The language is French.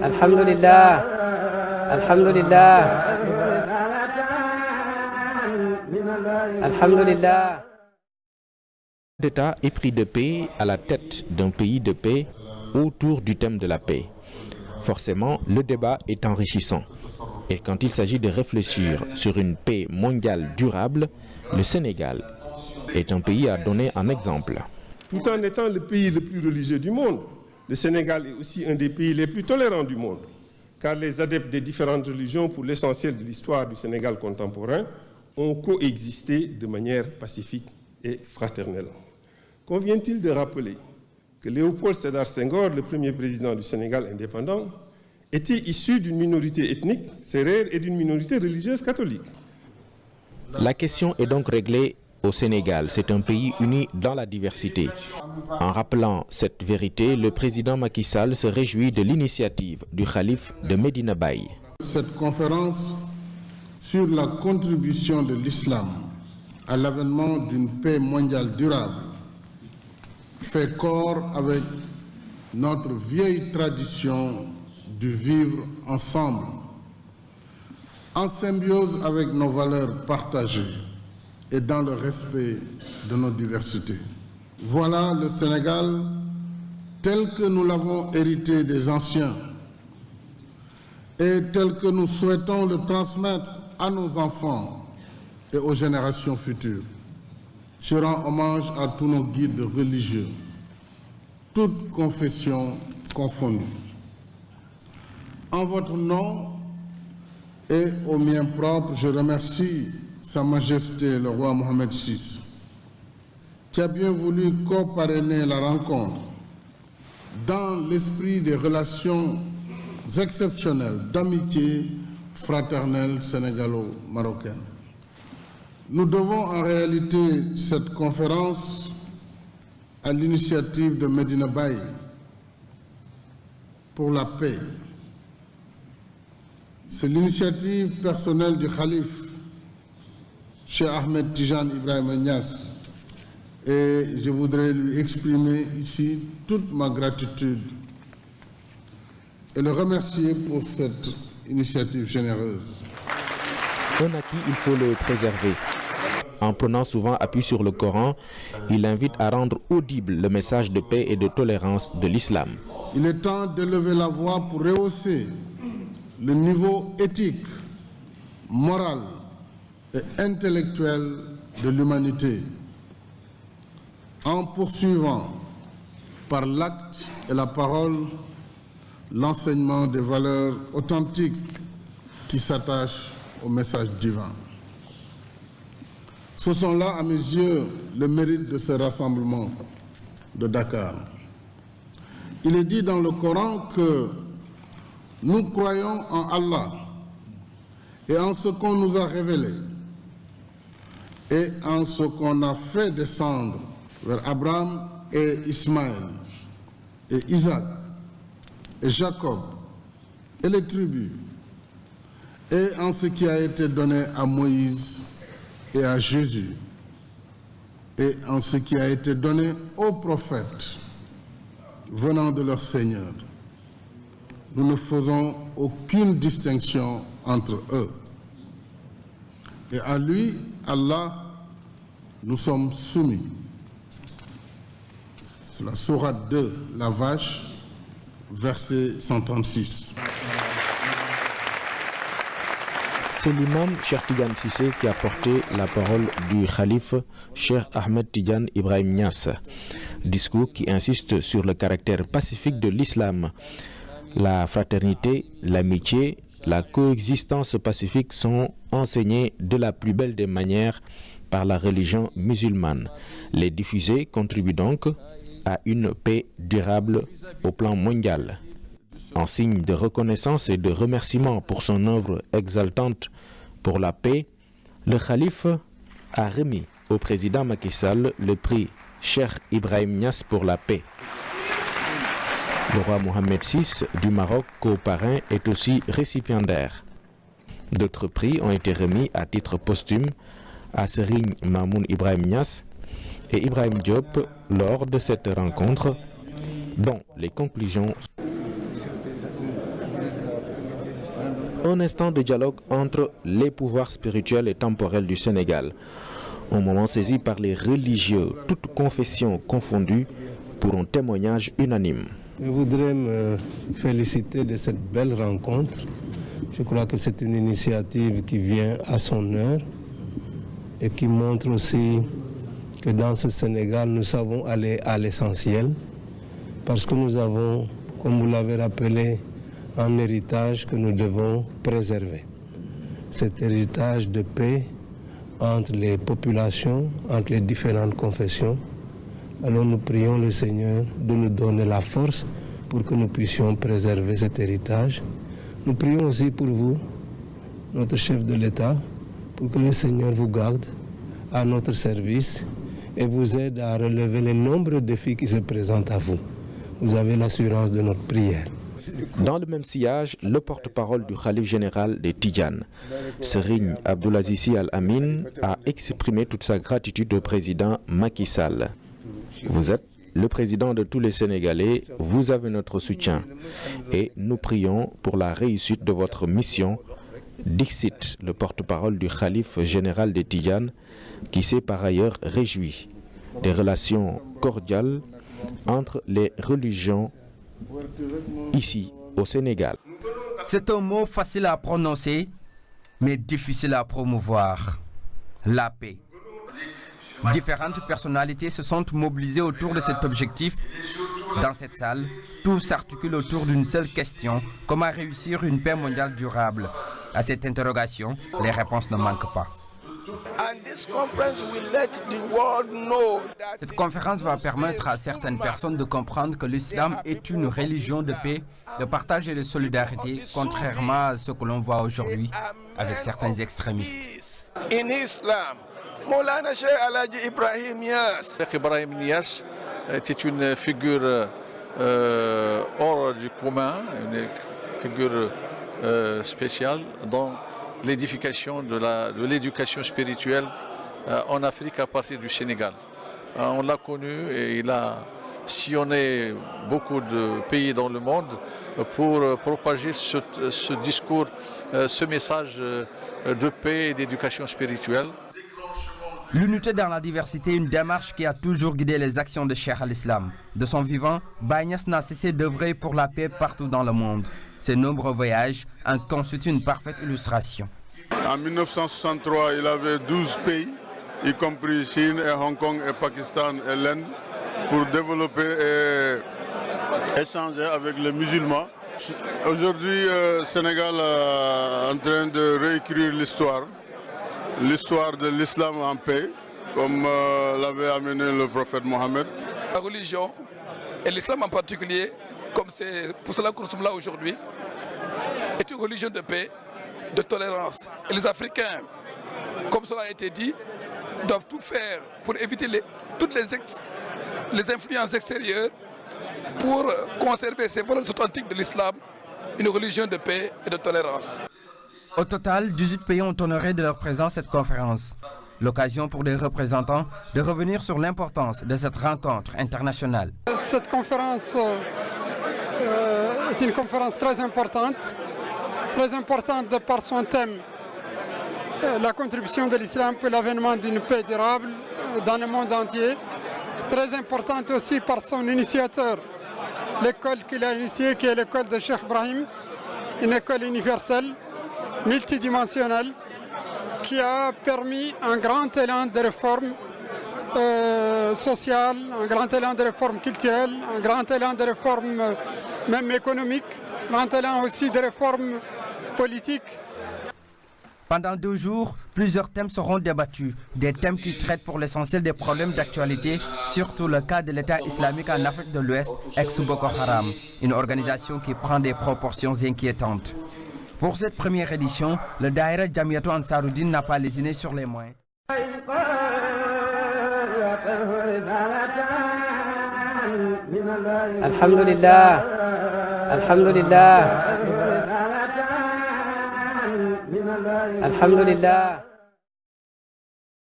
Alhamdulillah, alhamdulillah, alhamdulillah. D'État épris de paix à la tête d'un pays de paix autour du thème de la paix. Forcément, le débat est enrichissant. Et quand il s'agit de réfléchir sur une paix mondiale durable, le Sénégal est un pays à donner en exemple. Tout en étant le pays le plus religieux du monde, le Sénégal est aussi un des pays les plus tolérants du monde, car les adeptes des différentes religions, pour l'essentiel de l'histoire du Sénégal contemporain, ont coexisté de manière pacifique et fraternelle. Convient-il de rappeler que Léopold Sédar Senghor, le premier président du Sénégal indépendant, était issu d'une minorité ethnique sérère et d'une minorité religieuse catholique. La question est donc réglée au Sénégal. C'est un pays uni dans la diversité. En rappelant cette vérité, le président Macky Sall se réjouit de l'initiative du khalife de Medina Baye. Cette conférence sur la contribution de l'islam à l'avènement d'une paix mondiale durable fait corps avec notre vieille tradition du vivre ensemble, en symbiose avec nos valeurs partagées et dans le respect de nos diversités. Voilà le Sénégal tel que nous l'avons hérité des anciens et tel que nous souhaitons le transmettre à nos enfants et aux générations futures. Je rends hommage à tous nos guides religieux, toutes confessions confondues. En votre nom et au mien propre, je remercie Sa Majesté le roi Mohamed VI, qui a bien voulu co-parrainer la rencontre dans l'esprit des relations exceptionnelles d'amitié fraternelle sénégalo-marocaine. Nous devons en réalité cette conférence à l'initiative de Medina Baye pour la paix. C'est l'initiative personnelle du Khalife, Cheikh Ahmed Tidiane Ibrahim Niass, et je voudrais lui exprimer ici toute ma gratitude et le remercier pour cette initiative généreuse. Un acquis, il faut le préserver. En prenant souvent appui sur le Coran, il invite à rendre audible le message de paix et de tolérance de l'islam. Il est temps d'élever la voix pour rehausser le niveau éthique, moral et intellectuel de l'humanité, en poursuivant par l'acte et la parole l'enseignement des valeurs authentiques qui s'attachent au message divin. Ce sont là, à mes yeux, le mérite de ce rassemblement de Dakar. Il est dit dans le Coran que nous croyons en Allah et en ce qu'on nous a révélé et en ce qu'on a fait descendre vers Abraham et Ismaël et Isaac et Jacob et les tribus et en ce qui a été donné à Moïse et à Jésus et en ce qui a été donné aux prophètes venant de leur Seigneur. Nous ne faisons aucune distinction entre eux. Et à lui, Allah, nous sommes soumis. C'est la sourate 2, la vache, verset 136. C'est l'imam Cheikh Tidiane Cissé qui a porté la parole du khalife Cheikh Ahmed Tidiane Ibrahim Niass. Discours qui insiste sur le caractère pacifique de l'islam. La fraternité, l'amitié, la coexistence pacifique sont enseignées de la plus belle des manières par la religion musulmane. Les diffuser contribuent donc à une paix durable au plan mondial. En signe de reconnaissance et de remerciement pour son œuvre exaltante pour la paix, le khalife a remis au président Macky Sall le prix Cheikh Ibrahim Niass pour la paix. Le roi Mohamed VI du Maroc, co-parrain, est aussi récipiendaire. D'autres prix ont été remis à titre posthume à Serigne Mamoun Ibrahim Niass, et Ibrahim Diop lors de cette rencontre, dont les conclusions. Un instant de dialogue entre les pouvoirs spirituels et temporels du Sénégal. Un moment saisi par les religieux, toutes confessions confondues, pour un témoignage unanime. Je voudrais me féliciter de cette belle rencontre. Je crois que c'est une initiative qui vient à son heure et qui montre aussi que dans ce Sénégal, nous savons aller à l'essentiel parce que nous avons, comme vous l'avez rappelé, un héritage que nous devons préserver. Cet héritage de paix entre les populations, entre les différentes confessions. Alors nous prions le Seigneur de nous donner la force pour que nous puissions préserver cet héritage. Nous prions aussi pour vous, notre chef de l'État, pour que le Seigneur vous garde à notre service et vous aide à relever les nombreux défis qui se présentent à vous. Vous avez l'assurance de notre prière. Dans le même sillage, le porte-parole du Khalife général des Tidjanes, Serigne Abdoulaziz Sy Al Amine, a exprimé toute sa gratitude au président Macky Sall. Vous êtes le président de tous les Sénégalais, vous avez notre soutien et nous prions pour la réussite de votre mission, dixit le porte-parole du Khalife général des Tidjanes, qui s'est par ailleurs réjoui des relations cordiales entre les religions ici au Sénégal. C'est un mot facile à prononcer, mais difficile à promouvoir. La paix. Différentes personnalités se sont mobilisées autour de cet objectif. Dans cette salle, tout s'articule autour d'une seule question: comment réussir une paix mondiale durable? À cette interrogation, les réponses ne manquent pas. Cette conférence va permettre à certaines personnes de comprendre que l'islam est une religion de paix, de partage et de solidarité, contrairement à ce que l'on voit aujourd'hui avec certains extrémistes. Cheikh Ibrahim Niass était une figure hors du commun, une figure spéciale dans l'édification de l'éducation spirituelle en Afrique à partir du Sénégal. On l'a connu et il a sillonné beaucoup de pays dans le monde pour propager ce discours, ce message de paix et d'éducation spirituelle. L'unité dans la diversité, une démarche qui a toujours guidé les actions de Cheikh al-Islam. De son vivant, Baye Niass n'a cessé d'œuvrer pour la paix partout dans le monde. Ses nombreux voyages en constituent une parfaite illustration. En 1963, il avait 12 pays, y compris Chine, et Hong Kong, et Pakistan et l'Inde, pour développer et échanger avec les musulmans. Aujourd'hui, le Sénégal est en train de réécrire l'histoire de l'islam en paix, comme l'avait amené le prophète Mohammed. La religion, et l'islam en particulier, comme c'est pour cela que nous sommes là aujourd'hui, est une religion de paix, de tolérance. Et les Africains, comme cela a été dit, doivent tout faire pour éviter toutes les influences extérieures pour conserver ces valeurs authentiques de l'islam, une religion de paix et de tolérance. Au total, 18 pays ont honoré de leur présence cette conférence. L'occasion pour les représentants de revenir sur l'importance de cette rencontre internationale. Cette conférence est une conférence très importante de par son thème, la contribution de l'islam pour l'avènement d'une paix durable dans le monde entier. Très importante aussi par son initiateur, l'école qu'il a initiée, qui est l'école de Cheikh Ibrahim, une école universelle, multidimensionnelle, qui a permis un grand élan de réforme sociale, un grand élan de réforme culturelle, un grand élan de réforme même économique, un grand élan aussi de réforme politique. Pendant 2 jours, plusieurs thèmes seront débattus, des thèmes qui traitent pour l'essentiel des problèmes d'actualité, surtout le cas de l'État islamique en Afrique de l'Ouest, ex-Boko Haram, une organisation qui prend des proportions inquiétantes. Pour cette première édition, le Daïra Jamiatou Ansaruddin n'a pas lésiné sur les moyens. Alhamdulillah, alhamdulillah, alhamdulillah.